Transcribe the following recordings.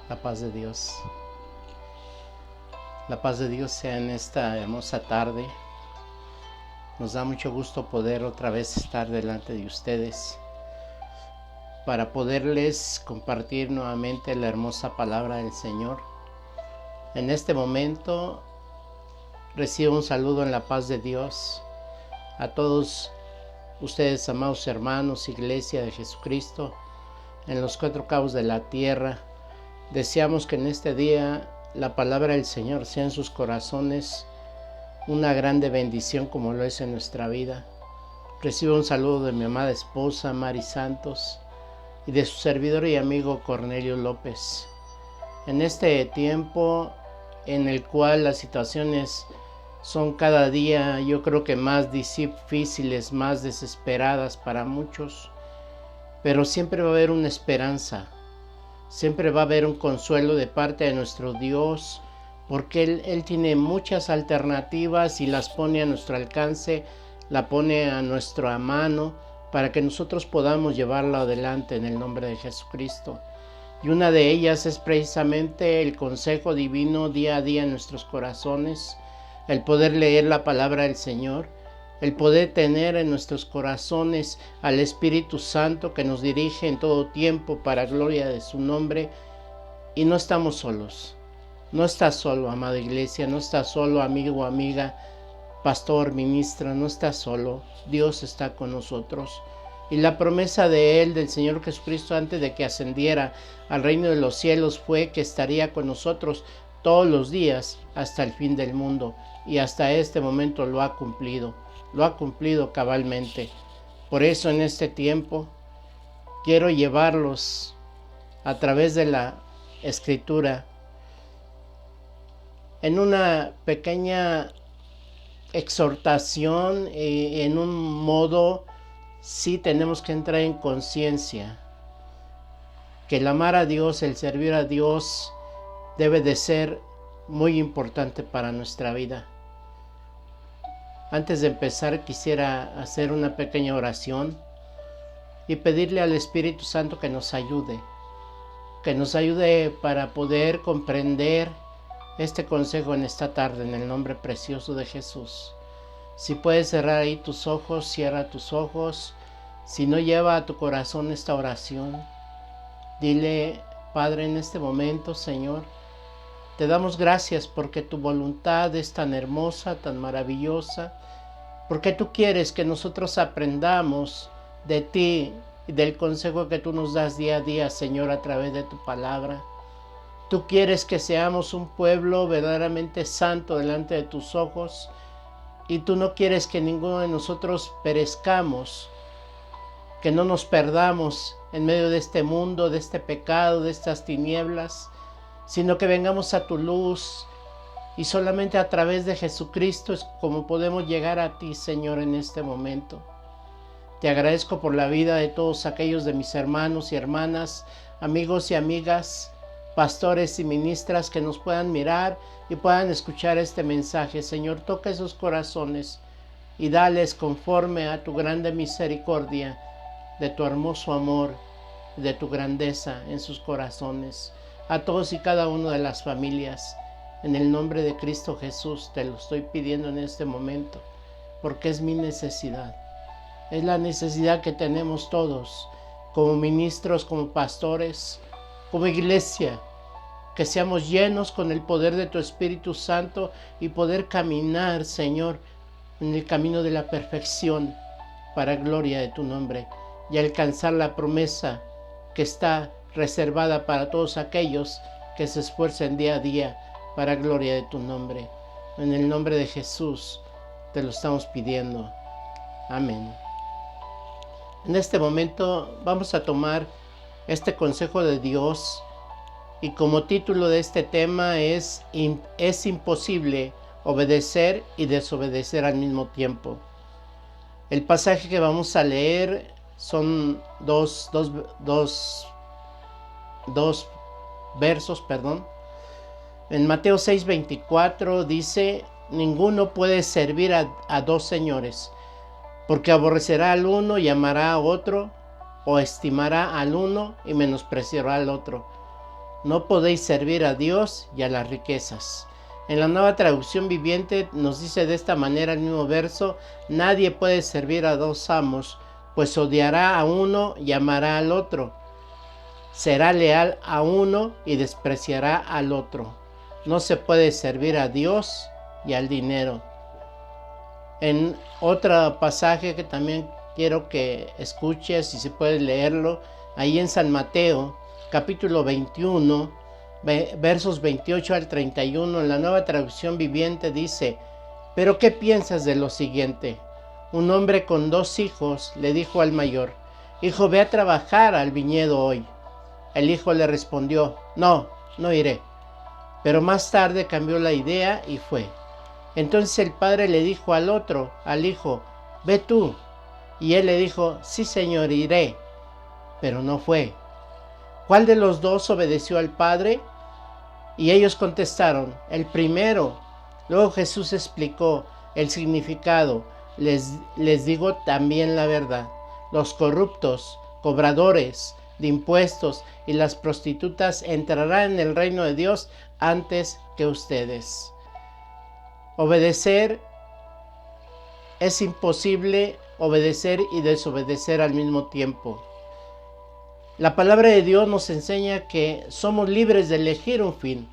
La paz de Dios. La paz de Dios sea en esta hermosa tarde. Nos da mucho gusto poder otra vez estar delante de ustedes para poderles compartir nuevamente la hermosa palabra del Señor. En este momento recibo un saludo en la paz de Dios a todos ustedes, amados hermanos, Iglesia de Jesucristo, en los cuatro cabos de la tierra. Deseamos que en este día la palabra del Señor sea en sus corazones una grande bendición como lo es en nuestra vida. Recibo un saludo de mi amada esposa Mari Santos y de su servidor y amigo Cornelio López. En este tiempo en el cual las situaciones son cada día, yo creo que más difíciles, más desesperadas para muchos, pero siempre va a haber una esperanza. Siempre va a haber un consuelo de parte de nuestro Dios, porque Él tiene muchas alternativas y las pone a nuestro alcance, la pone a nuestra mano para que nosotros podamos llevarlo adelante en el nombre de Jesucristo. Y una de ellas es precisamente el consejo divino día a día en nuestros corazones, el poder leer la palabra del Señor, el poder tener en nuestros corazones al Espíritu Santo que nos dirige en todo tiempo para gloria de su nombre. Y no estamos solos. No estás solo, amada iglesia, no estás solo, amigo o amiga, pastor, ministra, no estás solo. Dios está con nosotros. Y la promesa de Él, del Señor Jesucristo, antes de que ascendiera al reino de los cielos, fue que estaría con nosotros todos los días hasta el fin del mundo. Y hasta este momento lo ha cumplido. Lo ha cumplido cabalmente. Por eso en este tiempo quiero llevarlos a través de la Escritura en una pequeña exhortación, en un modo. Sí tenemos que entrar en conciencia que el amar a Dios, el servir a Dios, debe de ser muy importante para nuestra vida. Antes de empezar quisiera hacer una pequeña oración y pedirle al Espíritu Santo que nos ayude para poder comprender este consejo en esta tarde, en el nombre precioso de Jesús. Si puedes cerrar ahí tus ojos, cierra tus ojos. Si no, lleva a tu corazón esta oración. Dile: Padre, en este momento, Señor, te damos gracias porque tu voluntad es tan hermosa, tan maravillosa, porque tú quieres que nosotros aprendamos de ti y del consejo que tú nos das día a día, Señor, a través de tu palabra. Tú quieres que seamos un pueblo verdaderamente santo delante de tus ojos, y tú no quieres que ninguno de nosotros perezcamos, que no nos perdamos en medio de este mundo, de este pecado, de estas tinieblas, sino que vengamos a tu luz, y solamente a través de Jesucristo es como podemos llegar a ti, Señor, en este momento. Te agradezco por la vida de todos aquellos de mis hermanos y hermanas, amigos y amigas, pastores y ministras que nos puedan mirar y puedan escuchar este mensaje. Señor, toca esos corazones y dales conforme a tu grande misericordia, de tu hermoso amor, de tu grandeza en sus corazones. A todos y cada uno de las familias, en el nombre de Cristo Jesús, te lo estoy pidiendo en este momento, porque es mi necesidad. Es la necesidad que tenemos todos, como ministros, como pastores, como iglesia, que seamos llenos con el poder de tu Espíritu Santo y poder caminar, Señor, en el camino de la perfección para gloria de tu nombre, y alcanzar la promesa que está reservada para todos aquellos que se esfuercen día a día para gloria de tu nombre. En el nombre de Jesús te lo estamos pidiendo. Amén. En este momento vamos a tomar este consejo de Dios, y como título de este tema es imposible obedecer y desobedecer al mismo tiempo. El pasaje que vamos a leer son dos versos. En Mateo 6:24 dice: ninguno puede servir a dos señores, porque aborrecerá al uno y amará a otro, o estimará al uno y menospreciará al otro. No podéis servir a Dios y a las riquezas. En la Nueva Traducción Viviente nos dice de esta manera el mismo verso: nadie puede servir a dos amos, pues odiará a uno y amará al otro. Será leal a uno y despreciará al otro. No se puede servir a Dios y al dinero. En otro pasaje que también quiero que escuches, y si puedes leerlo, ahí en San Mateo, capítulo 21, versos 28 al 31, en la Nueva Traducción Viviente dice: ¿pero qué piensas de lo siguiente? Un hombre con 2 hijos le dijo al mayor: hijo, ve a trabajar al viñedo hoy. El hijo le respondió: no iré. Pero más tarde cambió la idea y fue. Entonces el padre le dijo al hijo: ve tú. Y él le dijo: sí, señor, iré. Pero no fue. ¿Cuál de los dos obedeció al padre? Y ellos contestaron: el primero. Luego Jesús explicó el significado: les digo también la verdad. Los corruptos, cobradores de impuestos y las prostitutas entrarán en el reino de Dios antes que ustedes. Obedecer es imposible, obedecer y desobedecer al mismo tiempo. La palabra de Dios nos enseña que somos libres de elegir un fin.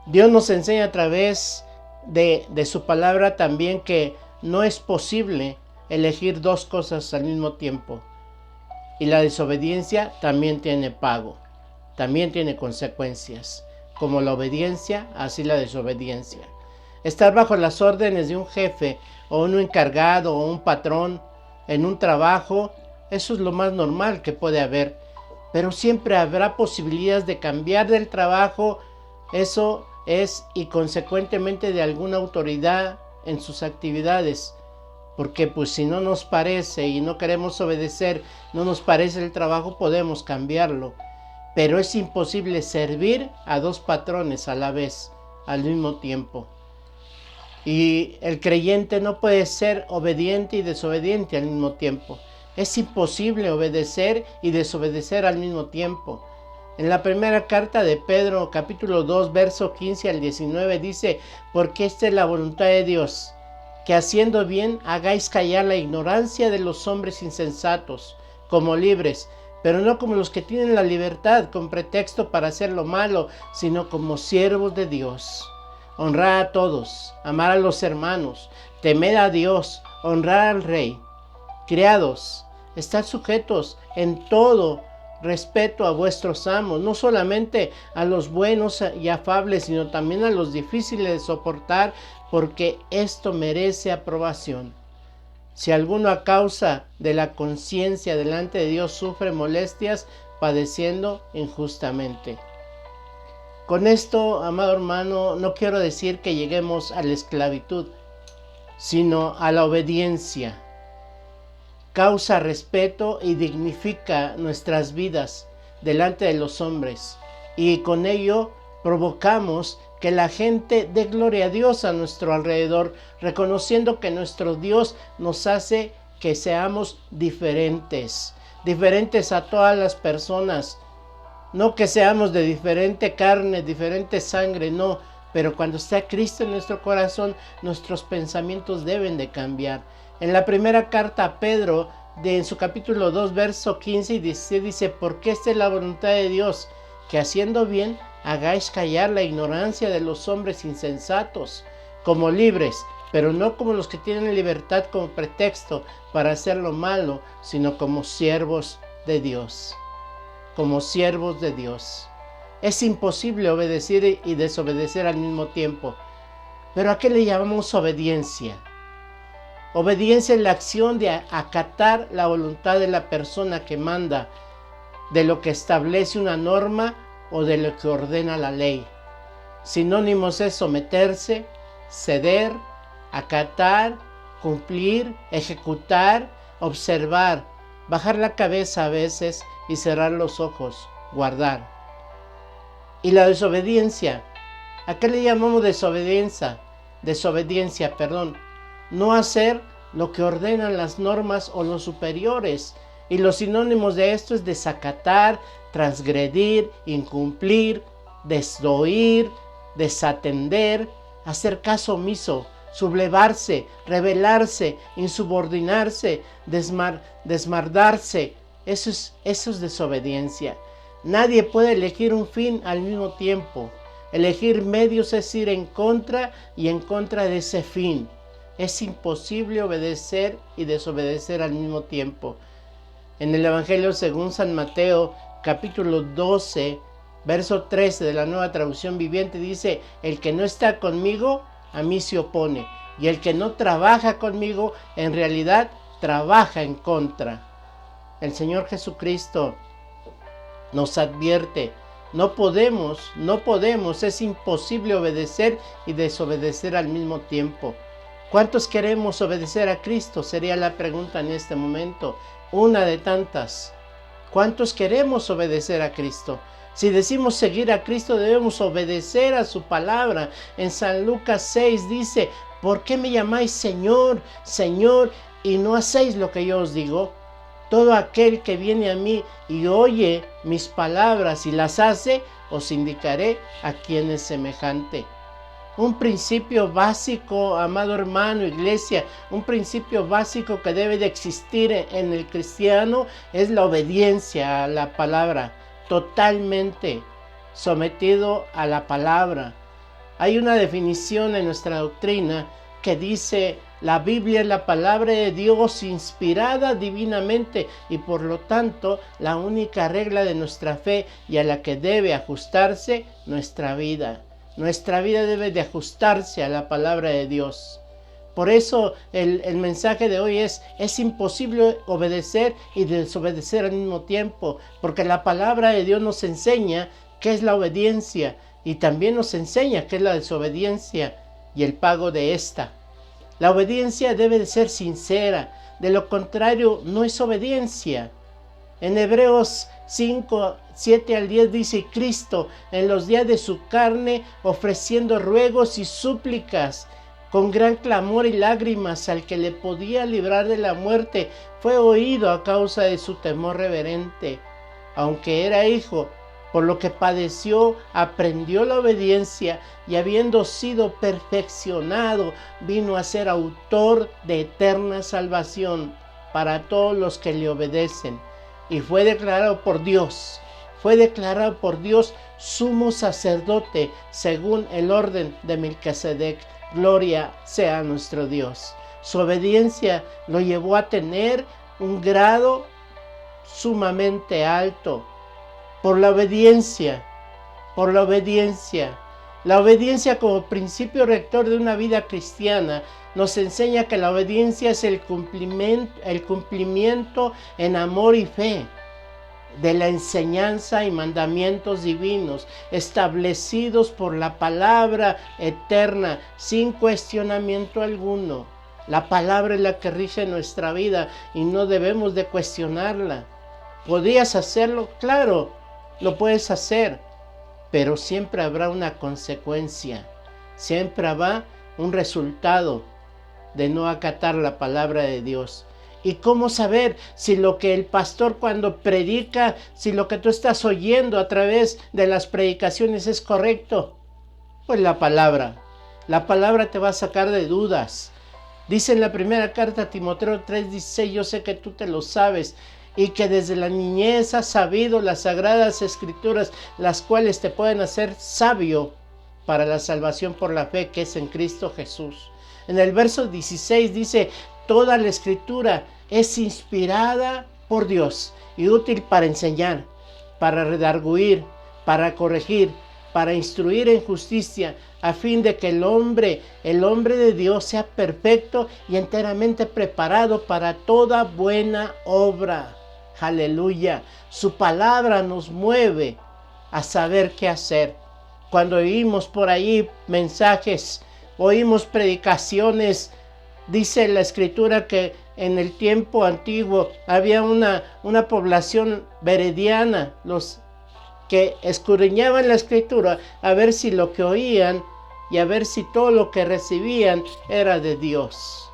Dios nos enseña a través de su palabra también que no es posible elegir 2 cosas al mismo tiempo. Y la desobediencia también tiene pago, también tiene consecuencias. Como la obediencia, así la desobediencia. Estar bajo las órdenes de un jefe o un encargado o un patrón en un trabajo, eso es lo más normal que puede haber. Pero siempre habrá posibilidades de cambiar del trabajo, eso es, y consecuentemente de alguna autoridad en sus actividades. Porque pues si no nos parece y no queremos obedecer, no nos parece el trabajo, podemos cambiarlo. Pero es imposible servir a 2 patrones a la vez, al mismo tiempo. Y el creyente no puede ser obediente y desobediente al mismo tiempo. Es imposible obedecer y desobedecer al mismo tiempo. En la primera carta de Pedro, capítulo 2, verso 15 al 19, dice: porque esta es la voluntad de Dios, que haciendo bien hagáis callar la ignorancia de los hombres insensatos, como libres, pero no como los que tienen la libertad con pretexto para hacer lo malo, sino como siervos de Dios. Honrar a todos, amar a los hermanos, temer a Dios, honrar al Rey. Criados, estad sujetos en todo respeto a vuestros amos, no solamente a los buenos y afables, sino también a los difíciles de soportar, porque esto merece aprobación. Si alguno a causa de la conciencia delante de Dios sufre molestias, padeciendo injustamente. Con esto, amado hermano, no quiero decir que lleguemos a la esclavitud, sino a la obediencia. Causa respeto y dignifica nuestras vidas delante de los hombres, y con ello provocamos que la gente dé gloria a Dios a nuestro alrededor, reconociendo que nuestro Dios nos hace que seamos diferentes a todas las personas. No que seamos de diferente carne, diferente sangre, no, pero cuando está Cristo en nuestro corazón, nuestros pensamientos deben de cambiar. En la primera carta a Pedro, en su capítulo 2, verso 15 y 16, dice: porque esta es la voluntad de Dios, que haciendo bien hagáis callar la ignorancia de los hombres insensatos, como libres, pero no como los que tienen libertad como pretexto para hacer lo malo, sino como siervos de Dios. Como siervos de Dios. Es imposible obedecer y desobedecer al mismo tiempo. ¿Pero a qué le llamamos obediencia? Obediencia es la acción de acatar la voluntad de la persona que manda, de lo que establece una norma o de lo que ordena la ley. Sinónimos es someterse, ceder, acatar, cumplir, ejecutar, observar, bajar la cabeza a veces y cerrar los ojos, guardar. Y la desobediencia, ¿a qué le llamamos desobediencia? No hacer lo que ordenan las normas o los superiores. Y los sinónimos de esto es desacatar, transgredir, incumplir, desoír, desatender, hacer caso omiso, sublevarse, rebelarse, insubordinarse, desmardarse. Eso es desobediencia. Nadie puede elegir un fin al mismo tiempo. Elegir medios es ir en contra y en contra de ese fin. Es imposible obedecer y desobedecer al mismo tiempo. En el Evangelio según San Mateo, capítulo 12, verso 13 de la Nueva Traducción Viviente, dice: el que no está conmigo, a mí se opone. Y el que no trabaja conmigo, en realidad trabaja en contra. El Señor Jesucristo nos advierte: no podemos, es imposible obedecer y desobedecer al mismo tiempo. ¿Cuántos queremos obedecer a Cristo? Sería la pregunta en este momento, una de tantas. ¿Cuántos queremos obedecer a Cristo? Si decimos seguir a Cristo, debemos obedecer a su palabra. En San Lucas 6 dice: ¿por qué me llamáis Señor, Señor, y no hacéis lo que yo os digo? Todo aquel que viene a mí y oye mis palabras y las hace, os indicaré a quién es semejante. Un principio básico, amado hermano, iglesia, un principio básico que debe de existir en el cristiano es la obediencia a la palabra, totalmente sometido a la palabra. Hay una definición en nuestra doctrina que dice: la Biblia es la palabra de Dios inspirada divinamente y por lo tanto la única regla de nuestra fe y a la que debe ajustarse nuestra vida. Nuestra vida debe de ajustarse a la palabra de Dios. Por eso el mensaje de hoy es imposible obedecer y desobedecer al mismo tiempo, porque la palabra de Dios nos enseña qué es la obediencia y también nos enseña qué es la desobediencia y el pago de esta. La obediencia debe de ser sincera, de lo contrario no es obediencia. En Hebreos 5, 7 al 10 dice: Cristo en los días de su carne, ofreciendo ruegos y súplicas, con gran clamor y lágrimas al que le podía librar de la muerte, fue oído a causa de su temor reverente. Aunque era hijo, por lo que padeció, aprendió la obediencia y habiendo sido perfeccionado, vino a ser autor de eterna salvación para todos los que le obedecen. Y fue declarado por Dios sumo sacerdote según el orden de Melquisedec. Gloria sea a nuestro Dios. Su obediencia lo llevó a tener un grado sumamente alto. Por la obediencia como principio rector de una vida cristiana, nos enseña que la obediencia es el cumplimiento en amor y fe de la enseñanza y mandamientos divinos establecidos por la palabra eterna sin cuestionamiento alguno. La palabra es la que rige nuestra vida y no debemos de cuestionarla. ¿Podrías hacerlo? Claro, lo puedes hacer, pero siempre habrá una consecuencia, siempre habrá un resultado de no acatar la palabra de Dios. ¿Y cómo saber si lo que el pastor cuando predica, si lo que tú estás oyendo a través de las predicaciones es correcto? Pues la palabra te va a sacar de dudas. Dice en la primera carta a Timoteo 3:16: yo sé que tú te lo sabes y que desde la niñez has sabido las sagradas escrituras, las cuales te pueden hacer sabio para la salvación por la fe que es en Cristo Jesús. En el verso 16 dice: toda la escritura es inspirada por Dios y útil para enseñar, para redarguir, para corregir, para instruir en justicia, a fin de que el hombre de Dios sea perfecto y enteramente preparado para toda buena obra. Aleluya. Su palabra nos mueve a saber qué hacer. Cuando oímos por ahí mensajes, oímos predicaciones, dice la escritura que en el tiempo antiguo había una población verediana, los que escudriñaban la escritura a ver si lo que oían y a ver si todo lo que recibían era de Dios.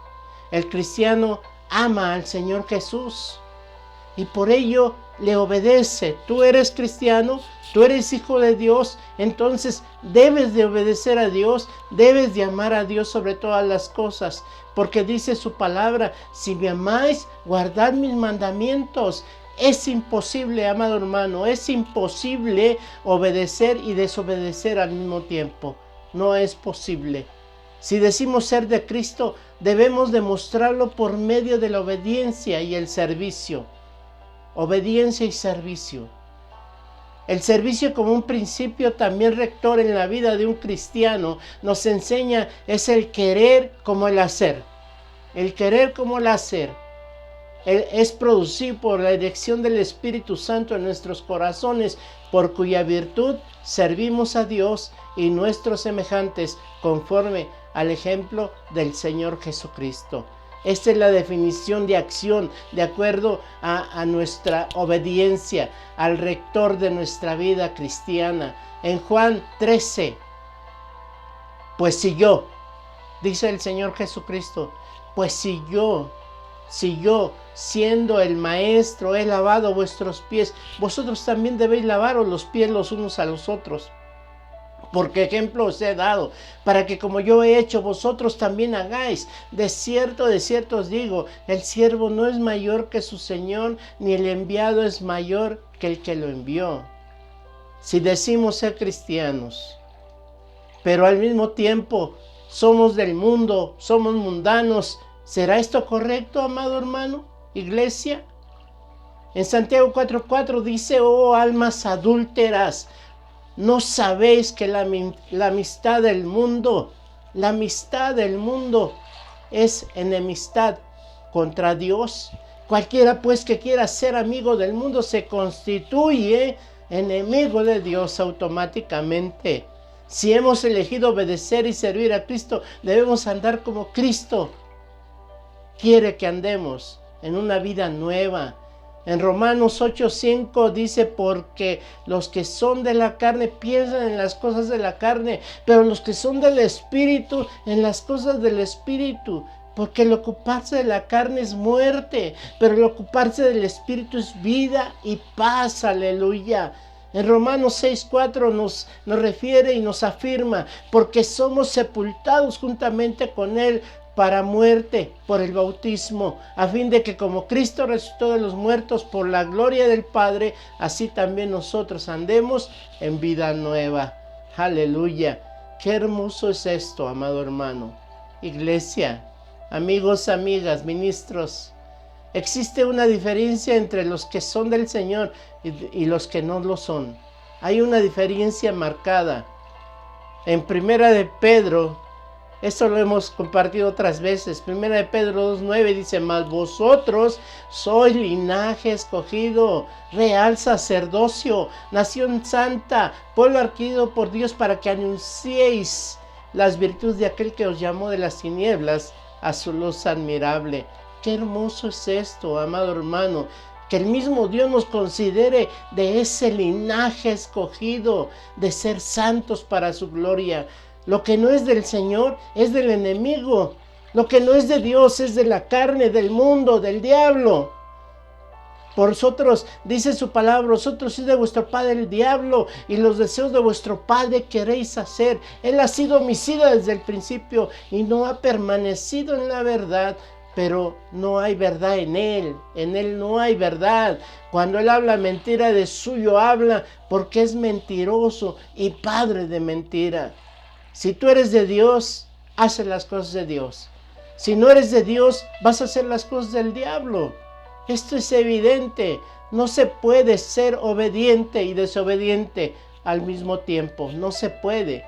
El cristiano ama al Señor Jesús y por ello le obedece. Tú eres cristiano, tú eres hijo de Dios, entonces debes de obedecer a Dios, debes de amar a Dios sobre todas las cosas, porque dice su palabra: si me amáis, guardad mis mandamientos. Es imposible, amado hermano, es imposible obedecer y desobedecer al mismo tiempo. No es posible. Si decimos ser de Cristo, debemos demostrarlo por medio de la obediencia y el servicio. Obediencia y servicio. El servicio, como un principio también rector en la vida de un cristiano, nos enseña es el querer como el hacer. El querer como el hacer. Es producido por la dirección del Espíritu Santo en nuestros corazones, por cuya virtud servimos a Dios y nuestros semejantes conforme al ejemplo del Señor Jesucristo. Esta es la definición de acción de acuerdo a nuestra obediencia al rector de nuestra vida cristiana. En Juan 13, pues si yo, dice el Señor Jesucristo, pues si yo, siendo el maestro, he lavado vuestros pies, vosotros también debéis lavaros los pies los unos a los otros. Porque ejemplo os he dado, para que como yo he hecho, vosotros también hagáis. De cierto os digo, el siervo no es mayor que su Señor, ni el enviado es mayor que el que lo envió. Si decimos ser cristianos, pero al mismo tiempo somos del mundo, somos mundanos, ¿será esto correcto, amado hermano, iglesia? En Santiago 4:4 dice: oh almas adúlteras, ¿no sabéis que la amistad del mundo es enemistad contra Dios? Cualquiera pues que quiera ser amigo del mundo se constituye enemigo de Dios automáticamente. Si hemos elegido obedecer y servir a Cristo, debemos andar como Cristo quiere que andemos, en una vida nueva. En Romanos 8:5 dice: porque los que son de la carne piensan en las cosas de la carne, pero los que son del Espíritu en las cosas del Espíritu. Porque el ocuparse de la carne es muerte, pero el ocuparse del Espíritu es vida y paz. Aleluya. En Romanos 6:4 nos refiere y nos afirma: porque somos sepultados juntamente con Él para muerte por el bautismo, a fin de que como Cristo resucitó de los muertos por la gloria del Padre, así también nosotros andemos en vida nueva. Aleluya. Qué hermoso es esto, amado hermano, iglesia, amigos, amigas, ministros. Existe una diferencia entre los que son del Señor y los que no lo son. Hay una diferencia marcada. En Primera de Pedro, esto lo hemos compartido otras veces. Primera de Pedro 2:9 dice: mas vosotros sois linaje escogido, real sacerdocio, nación santa, pueblo adquirido por Dios, para que anunciéis las virtudes de aquel que os llamó de las tinieblas a su luz admirable. Qué hermoso es esto, amado hermano, que el mismo Dios nos considere de ese linaje escogido, de ser santos para su gloria. Lo que no es del Señor es del enemigo. Lo que no es de Dios es de la carne, del mundo, del diablo. Por vosotros, dice su palabra, vosotros sois de vuestro padre el diablo, y los deseos de vuestro padre queréis hacer. Él ha sido homicida desde el principio y no ha permanecido en la verdad, pero no hay verdad en él no hay verdad. Cuando él habla mentira, de suyo habla, porque es mentiroso y padre de mentira. Si tú eres de Dios, haces las cosas de Dios. Si no eres de Dios, vas a hacer las cosas del diablo. Esto es evidente. No se puede ser obediente y desobediente al mismo tiempo. No se puede.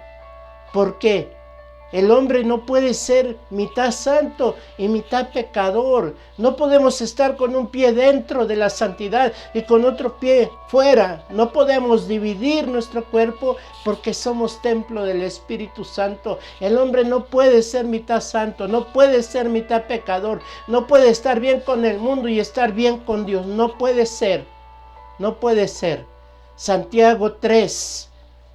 ¿Por qué? El hombre no puede ser mitad santo y mitad pecador. No podemos estar con un pie dentro de la santidad y con otro pie fuera. No podemos dividir nuestro cuerpo porque somos templo del Espíritu Santo. El hombre no puede ser mitad santo, no puede ser mitad pecador. No puede estar bien con el mundo y estar bien con Dios. No puede ser. No puede ser. Santiago 3.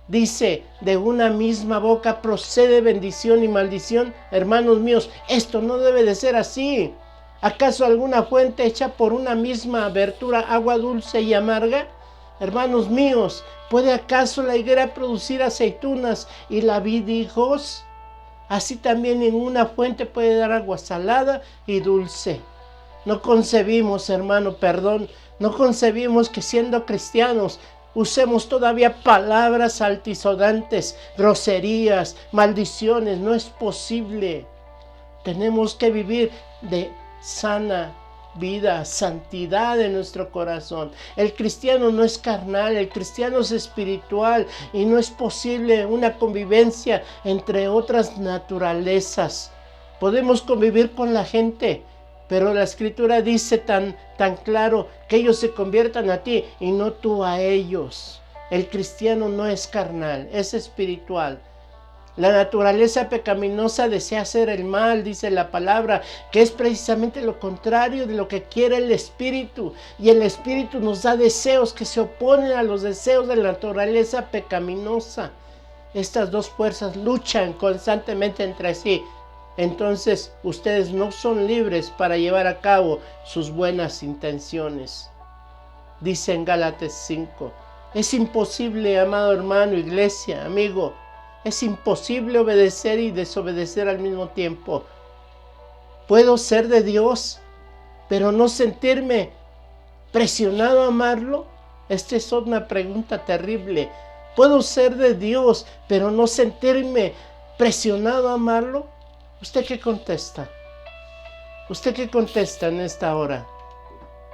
Dice: de una misma boca procede bendición y maldición. Hermanos míos, esto no debe de ser así. ¿Acaso alguna fuente hecha por una misma abertura agua dulce y amarga? Hermanos míos, ¿puede acaso la higuera producir aceitunas y la vid higos? Así también ninguna fuente puede dar agua salada y dulce. No concebimos, hermano, no concebimos que siendo cristianos usemos todavía palabras altisonantes, groserías, maldiciones. No es posible. Tenemos que vivir de sana vida, santidad en nuestro corazón. El cristiano no es carnal, el cristiano es espiritual y no es posible una convivencia entre otras naturalezas. Podemos convivir con la gente, pero la Escritura dice tan claro que ellos se conviertan a ti y no tú a ellos. El cristiano no es carnal, es espiritual. La naturaleza pecaminosa desea hacer el mal, dice la palabra, que es precisamente lo contrario de lo que quiere el Espíritu. Y el Espíritu nos da deseos que se oponen a los deseos de la naturaleza pecaminosa. Estas dos fuerzas luchan constantemente entre sí. Entonces ustedes no son libres para llevar a cabo sus buenas intenciones. Dice en Gálatas 5, es imposible, amado hermano, iglesia, amigo, es imposible obedecer y desobedecer al mismo tiempo. ¿Puedo ser de Dios, pero no sentirme presionado a amarlo? Esta es una pregunta terrible. ¿Puedo ser de Dios, pero no sentirme presionado a amarlo? ¿Usted qué contesta? ¿Usted qué contesta en esta hora?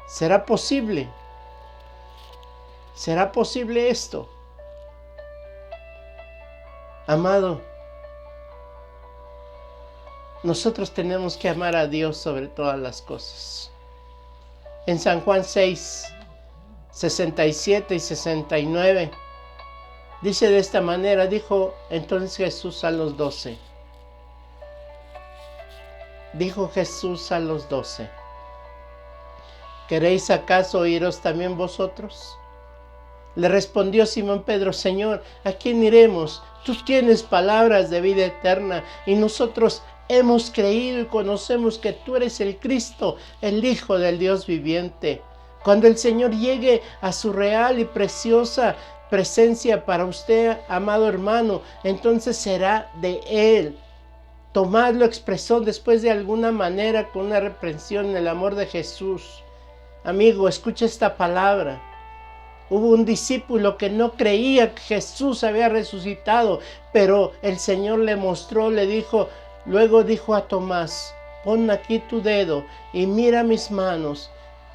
¿Será posible? ¿Será posible esto? Amado, nosotros tenemos que amar a Dios sobre todas las cosas. En San Juan 6, 67 y 69, dice de esta manera, dijo entonces Jesús a los 12. Dijo Jesús a los 12, ¿queréis acaso iros también vosotros? Le respondió Simón Pedro, Señor, ¿a quién iremos? Tú tienes palabras de vida eterna y nosotros hemos creído y conocemos que tú eres el Cristo, el Hijo del Dios viviente. Cuando el Señor llegue a su real y preciosa presencia para usted, amado hermano, entonces será de Él. Tomás lo expresó después de alguna manera con una reprensión en el amor de Jesús. Amigo, escucha esta palabra. Hubo un discípulo que no creía que Jesús había resucitado, pero el Señor le mostró, le dijo, luego dijo a Tomás, pon aquí tu dedo y mira mis manos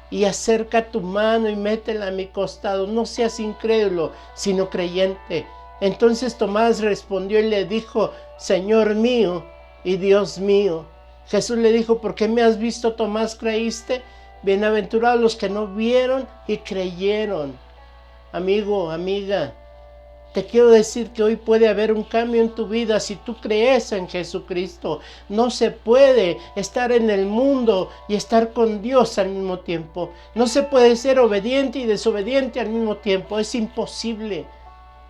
y acerca tu mano y métela a mi costado, no seas incrédulo, sino creyente. Entonces Tomás respondió y le dijo, Señor mío y Dios mío. Jesús le dijo, ¿por qué me has visto, Tomás, creíste? Bienaventurados los que no vieron y creyeron. Amigo, amiga, te quiero decir que hoy puede haber un cambio en tu vida si tú crees en Jesucristo. No se puede estar en el mundo y estar con Dios al mismo tiempo. No se puede ser obediente y desobediente al mismo tiempo. Es imposible.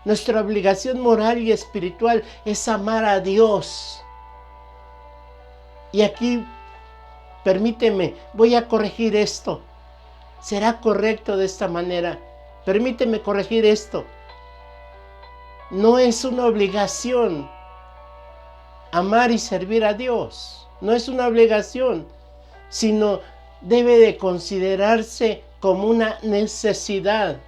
Nuestra obligación moral y espiritual es amar a Dios. Y aquí, permíteme, voy a corregir esto. ¿Será correcto de esta manera? Permíteme corregir esto. No es una obligación amar y servir a Dios. No es una obligación, sino debe de considerarse como una necesidad.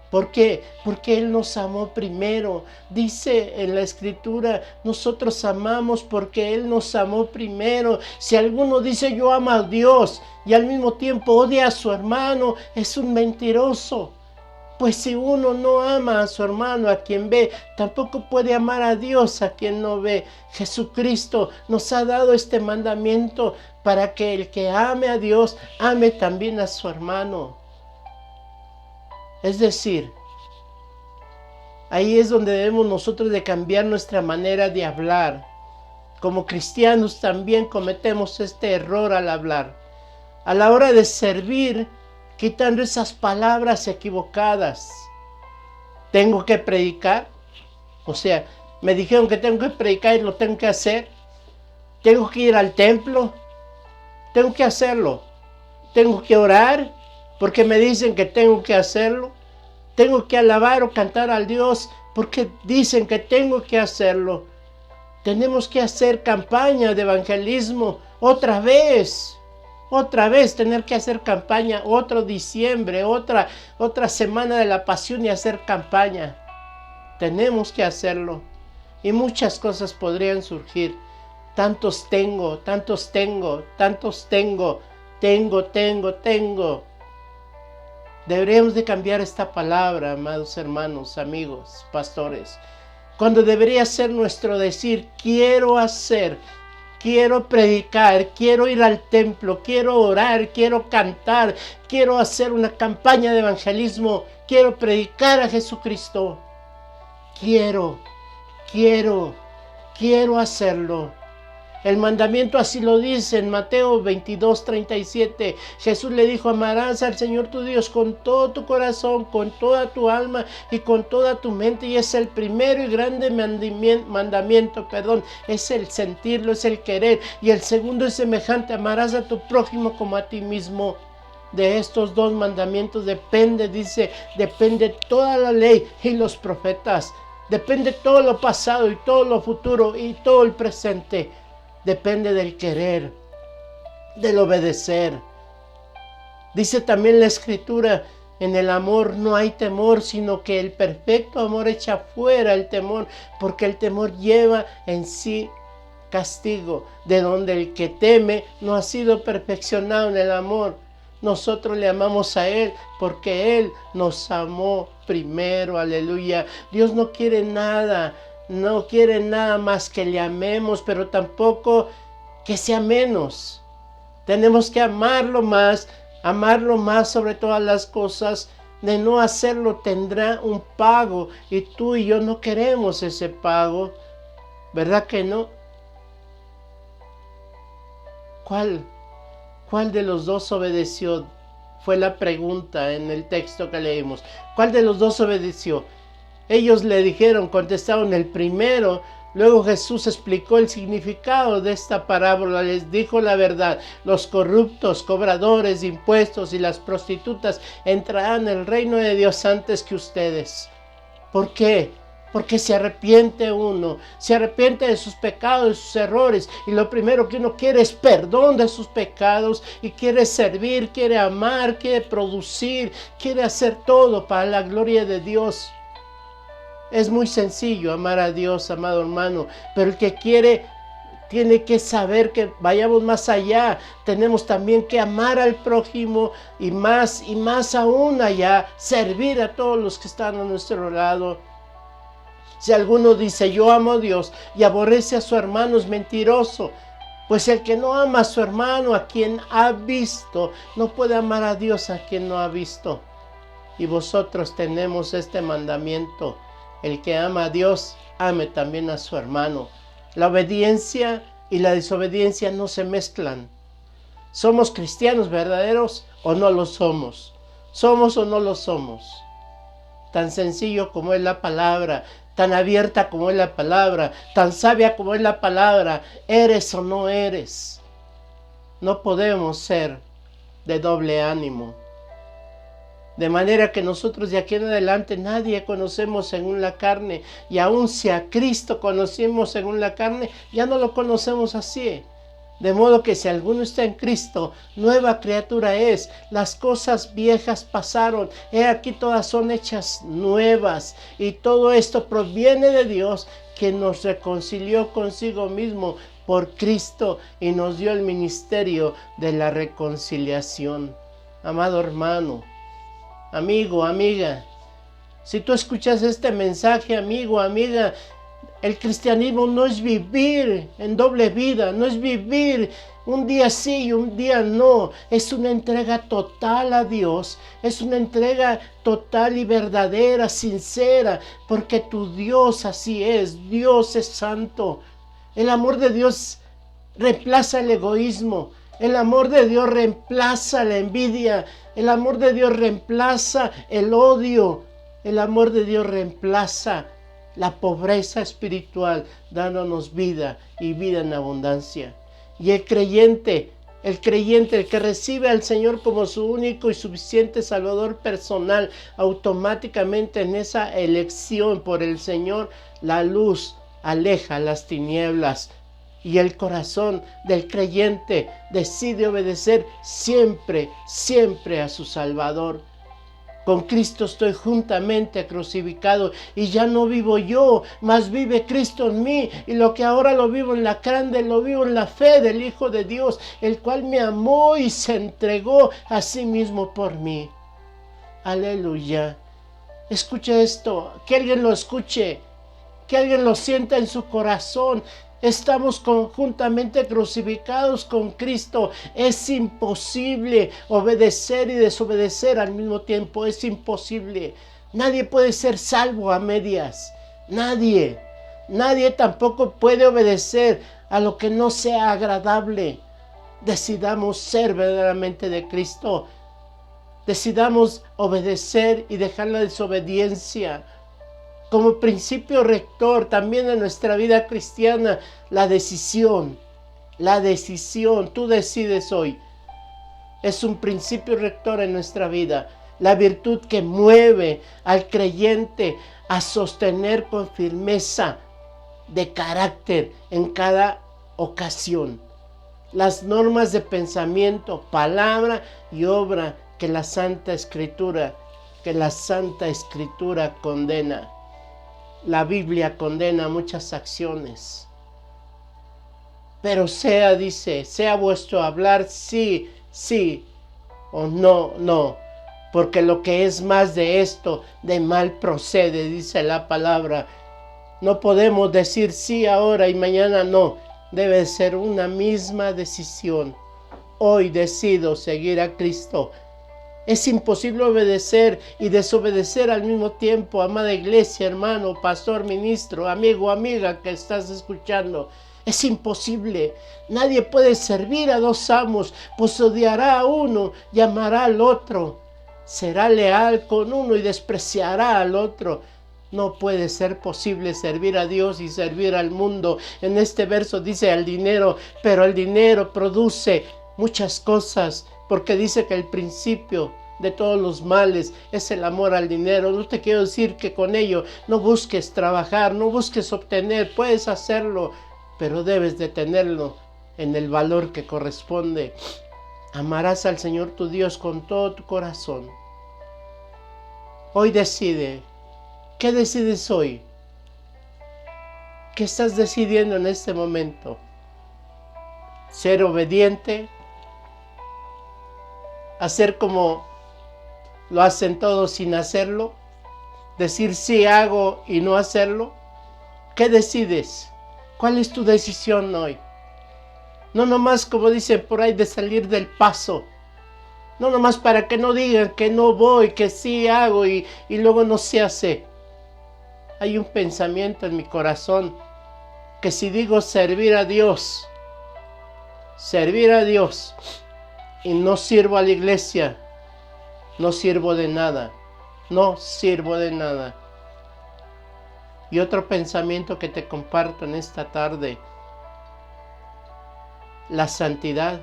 ¿Por qué? Porque Él nos amó primero. Dice en la Escritura, nosotros amamos porque Él nos amó primero. Si alguno dice yo amo a Dios y al mismo tiempo odia a su hermano, es un mentiroso. Pues si uno no ama a su hermano, a quien ve, tampoco puede amar a Dios, a quien no ve. Jesucristo nos ha dado este mandamiento para que el que ame a Dios, ame también a su hermano. Es decir, ahí es donde debemos nosotros de cambiar nuestra manera de hablar. Como cristianos también cometemos este error al hablar. A la hora de servir, quitando esas palabras equivocadas. ¿Tengo que predicar? O sea, me dijeron que tengo que predicar y lo tengo que hacer. ¿Tengo que ir al templo? tengo que hacerlo. Tengo que orar porque me dicen que tengo que hacerlo. Tengo que alabar o cantar al Dios porque dicen que tengo que hacerlo. Tenemos que hacer campaña de evangelismo otra vez tener que hacer campaña, otro diciembre, otra semana de la pasión y hacer campaña. Tenemos que hacerlo. Y muchas cosas podrían surgir. Tantos tengo. Deberíamos de cambiar esta palabra, amados hermanos, amigos, pastores. Cuando debería ser nuestro decir, quiero hacer, quiero predicar, quiero ir al templo, quiero orar, quiero cantar, quiero hacer una campaña de evangelismo, quiero predicar a Jesucristo. Quiero hacerlo. El mandamiento así lo dice en Mateo 22:37. Jesús le dijo, amarás al Señor tu Dios con todo tu corazón, con toda tu alma y con toda tu mente. Y es el primero y grande mandamiento, es el sentirlo, es el querer. Y el segundo es semejante, amarás a tu prójimo como a ti mismo. De estos dos mandamientos depende toda la ley y los profetas. Depende todo lo pasado y todo lo futuro y todo el presente. Depende del querer, del obedecer. Dice también la Escritura, en el amor no hay temor, sino que el perfecto amor echa fuera el temor, porque el temor lleva en sí castigo, de donde el que teme no ha sido perfeccionado en el amor. Nosotros le amamos a Él porque Él nos amó primero, aleluya. Dios no quiere nada más que le amemos, pero tampoco que sea menos. Tenemos que amarlo más sobre todas las cosas. De no hacerlo tendrá un pago y tú y yo no queremos ese pago, ¿verdad que no? ¿Cuál de los dos obedeció? Fue la pregunta en el texto que leímos. ¿Cuál de los dos obedeció? Ellos le contestaron el primero. Luego Jesús explicó el significado de esta parábola. Les dijo la verdad. Los corruptos, cobradores de impuestos y las prostitutas entrarán en el reino de Dios antes que ustedes. ¿Por qué? Porque se arrepiente uno, se arrepiente de sus pecados, de sus errores, y lo primero que uno quiere es perdón de sus pecados, y quiere servir, quiere amar, quiere producir, quiere hacer todo para la gloria de Dios. Es muy sencillo amar a Dios, amado hermano, pero el que quiere tiene que saber que vayamos más allá. Tenemos también que amar al prójimo y más aún allá, servir a todos los que están a nuestro lado. Si alguno dice yo amo a Dios y aborrece a su hermano, es mentiroso. Pues el que no ama a su hermano, a quien ha visto, no puede amar a Dios a quien no ha visto. Y vosotros tenemos este mandamiento: el que ama a Dios, ame también a su hermano. La obediencia y la desobediencia no se mezclan. ¿Somos cristianos verdaderos o no lo somos? ¿Somos o no lo somos? Tan sencillo como es la palabra, tan abierta como es la palabra, tan sabia como es la palabra. ¿Eres o no eres? No podemos ser de doble ánimo. De manera que nosotros de aquí en adelante nadie conocemos según la carne. Y aun si a Cristo conocemos según la carne, ya no lo conocemos así. De modo que si alguno está en Cristo, nueva criatura es. Las cosas viejas pasaron, he aquí todas son hechas nuevas. Y todo esto proviene de Dios, que nos reconcilió consigo mismo por Cristo y nos dio el ministerio de la reconciliación. Amado hermano, amigo, amiga, si tú escuchas este mensaje, amigo, amiga, el cristianismo no es vivir en doble vida, no es vivir un día sí y un día no. Es una entrega total a Dios, es una entrega total y verdadera, sincera, porque tu Dios así es, Dios es santo. El amor de Dios reemplaza el egoísmo, el amor de Dios reemplaza la envidia, el amor de Dios reemplaza el odio, el amor de Dios reemplaza la pobreza espiritual, dándonos vida y vida en abundancia. Y el creyente El creyente, el que recibe al Señor como su único y suficiente Salvador personal, automáticamente en esa elección por el Señor, la luz aleja las tinieblas. Y el corazón del creyente decide obedecer siempre, siempre a su Salvador. Con Cristo estoy juntamente crucificado y ya no vivo yo, mas vive Cristo en mí. Y lo que ahora lo vivo en la carne, lo vivo en la fe del Hijo de Dios, el cual me amó y se entregó a sí mismo por mí. Aleluya. Escuche esto, que alguien lo escuche, que alguien lo sienta en su corazón. Estamos conjuntamente crucificados con Cristo. Es imposible obedecer y desobedecer al mismo tiempo. Es imposible. Nadie puede ser salvo a medias. Nadie. Nadie tampoco puede obedecer a lo que no sea agradable. Decidamos ser verdaderamente de Cristo. Decidamos obedecer y dejar la desobediencia. Como principio rector también en nuestra vida cristiana, la decisión, tú decides hoy. Es un principio rector en nuestra vida, la virtud que mueve al creyente a sostener con firmeza de carácter en cada ocasión las normas de pensamiento, palabra y obra que la Santa Escritura condena. La Biblia condena muchas acciones. Pero sea vuestro hablar sí, sí, o no, no. Porque lo que es más de esto, de mal procede, dice la palabra. No podemos decir sí ahora y mañana no. Debe ser una misma decisión. Hoy decido seguir a Cristo. Es imposible obedecer y desobedecer al mismo tiempo, amada iglesia, hermano, pastor, ministro, amigo, amiga que estás escuchando. Es imposible. Nadie puede servir a dos amos, pues odiará a uno y amará al otro. Será leal con uno y despreciará al otro. No puede ser posible servir a Dios y servir al mundo. En este verso dice al dinero, pero el dinero produce muchas cosas, porque dice que el principio de todos los males es el amor al dinero. No te quiero decir que con ello no busques trabajar, no busques obtener, puedes hacerlo, pero debes de tenerlo en el valor que corresponde. Amarás al Señor tu Dios con todo tu corazón. Hoy decide. ¿Qué decides hoy? ¿Qué estás decidiendo en este momento? ¿Ser obediente? ¿Hacer como lo hacen todos sin hacerlo? ¿Decir sí hago y no hacerlo? ¿Qué decides? ¿Cuál es tu decisión hoy? No nomás, como dicen por ahí, de salir del paso. No nomás para que no digan que no voy, que sí hago y luego no se hace. Hay un pensamiento en mi corazón que si digo servir a Dios y no sirvo a la iglesia, no sirvo de nada. Y otro pensamiento que te comparto en esta tarde: la santidad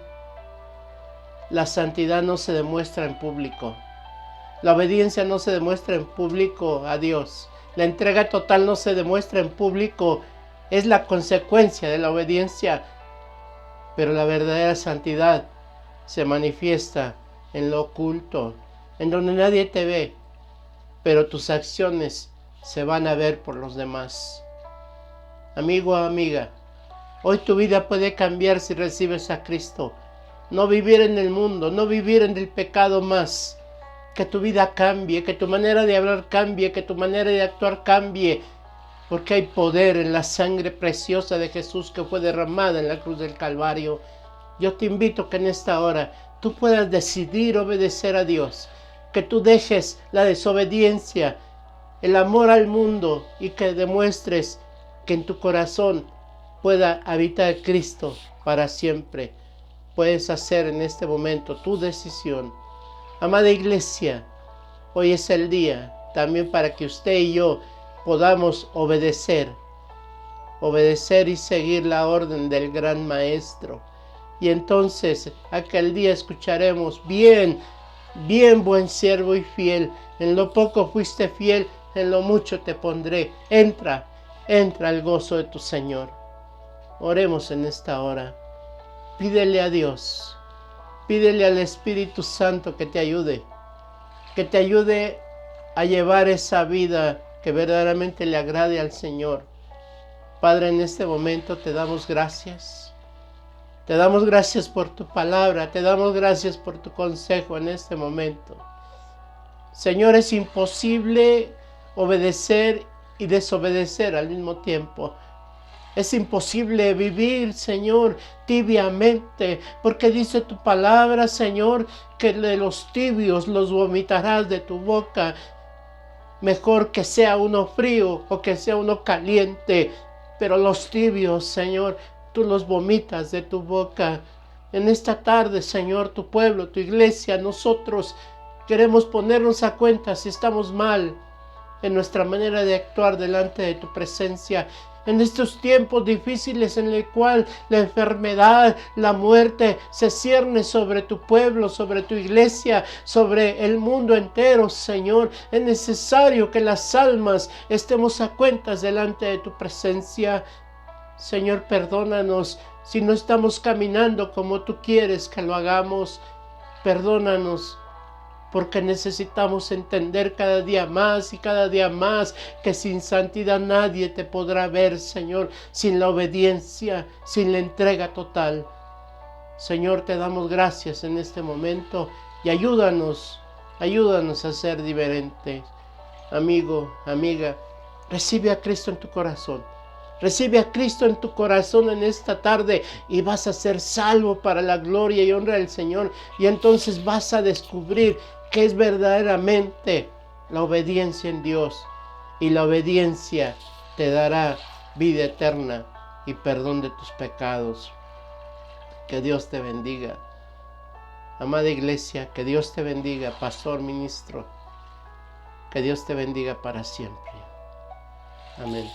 no se demuestra en público. La obediencia no se demuestra en público a Dios. La entrega total no se demuestra en público. Es la consecuencia de la obediencia. Pero la verdadera santidad se manifiesta en lo oculto, en donde nadie te ve, pero tus acciones se van a ver por los demás. Amigo o amiga, hoy tu vida puede cambiar si recibes a Cristo. No vivir en el mundo, no vivir en el pecado más. Que tu vida cambie, que tu manera de hablar cambie, que tu manera de actuar cambie. Porque hay poder en la sangre preciosa de Jesús que fue derramada en la cruz del Calvario. Yo te invito que en esta hora tú puedas decidir obedecer a Dios. Que tú dejes la desobediencia, el amor al mundo y que demuestres que en tu corazón pueda habitar Cristo para siempre. Puedes hacer en este momento tu decisión. Amada iglesia, hoy es el día también para que usted y yo podamos obedecer y seguir la orden del gran maestro. Y entonces aquel día escucharemos: bien, bien, buen siervo y fiel, en lo poco fuiste fiel, en lo mucho te pondré. Entra al gozo de tu Señor. Oremos en esta hora. Pídele a Dios, pídele al Espíritu Santo que te ayude a llevar esa vida que verdaderamente le agrade al Señor. Padre, en este momento te damos gracias. Te damos gracias por tu palabra, te damos gracias por tu consejo en este momento. Señor, es imposible obedecer y desobedecer al mismo tiempo. Es imposible vivir, Señor, tibiamente, porque dice tu palabra, Señor, que de los tibios los vomitarás de tu boca. Mejor que sea uno frío o que sea uno caliente, pero los tibios, Señor, tú los vomitas de tu boca. En esta tarde, Señor, tu pueblo, tu iglesia, nosotros queremos ponernos a cuenta si estamos mal en nuestra manera de actuar delante de tu presencia. En estos tiempos difíciles en el cual la enfermedad, la muerte se cierne sobre tu pueblo, sobre tu iglesia, sobre el mundo entero, Señor, es necesario que las almas estemos a cuentas delante de tu presencia. Señor, perdónanos si no estamos caminando como tú quieres que lo hagamos. Perdónanos, porque necesitamos entender cada día más y cada día más que sin santidad nadie te podrá ver, Señor, sin la obediencia, sin la entrega total. Señor, te damos gracias en este momento y ayúdanos a ser diferentes. Amigo, amiga, recibe a Cristo en tu corazón. Recibe a Cristo en tu corazón en esta tarde y vas a ser salvo para la gloria y honra del Señor. Y entonces vas a descubrir que es verdaderamente la obediencia en Dios. Y la obediencia te dará vida eterna y perdón de tus pecados. Que Dios te bendiga. Amada iglesia, que Dios te bendiga. Pastor, ministro, que Dios te bendiga para siempre. Amén.